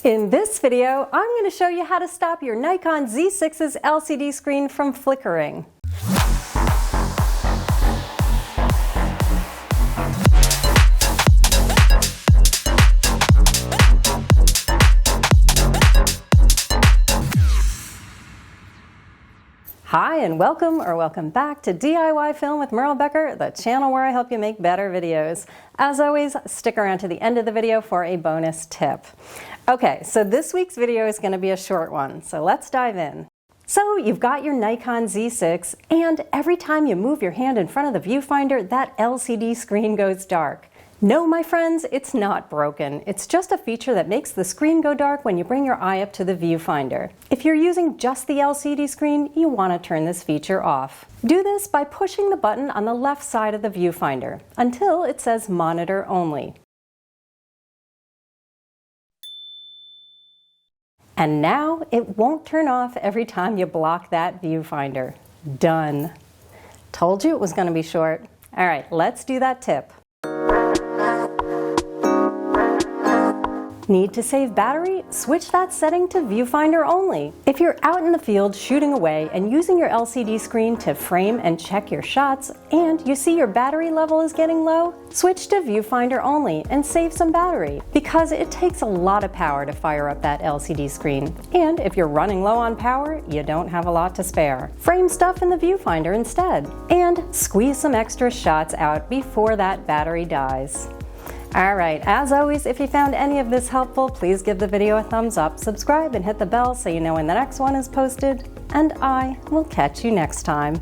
In this video, I'm going to show you how to stop your Nikon Z6's LCD screen from flickering. Hi and welcome back to DIY Film with Merle Becker, the channel where I help you make better videos. As always, stick around to the end of the video for a bonus tip. Okay, so this week's video is going to be a short one, so let's dive in. So you've got your Nikon Z6, and every time you move your hand in front of the viewfinder, that LCD screen goes dark. No, my friends, it's not broken. It's just a feature that makes the screen go dark when you bring your eye up to the viewfinder. If you're using just the LCD screen, you want to turn this feature off. Do this by pushing the button on the left side of the viewfinder until it says Monitor Only. And now it won't turn off every time you block that viewfinder. Done. Told you it was going to be short. All right, let's do that tip. Need to save battery? Switch that setting to viewfinder only. If you're out in the field shooting away and using your LCD screen to frame and check your shots, and you see your battery level is getting low, switch to viewfinder only and save some battery, because it takes a lot of power to fire up that LCD screen. And if you're running low on power, you don't have a lot to spare. Frame stuff in the viewfinder instead, and squeeze some extra shots out before that battery dies. Alright, as always, if you found any of this helpful, please give the video a thumbs up, subscribe, and hit the bell so you know when the next one is posted, and I will catch you next time.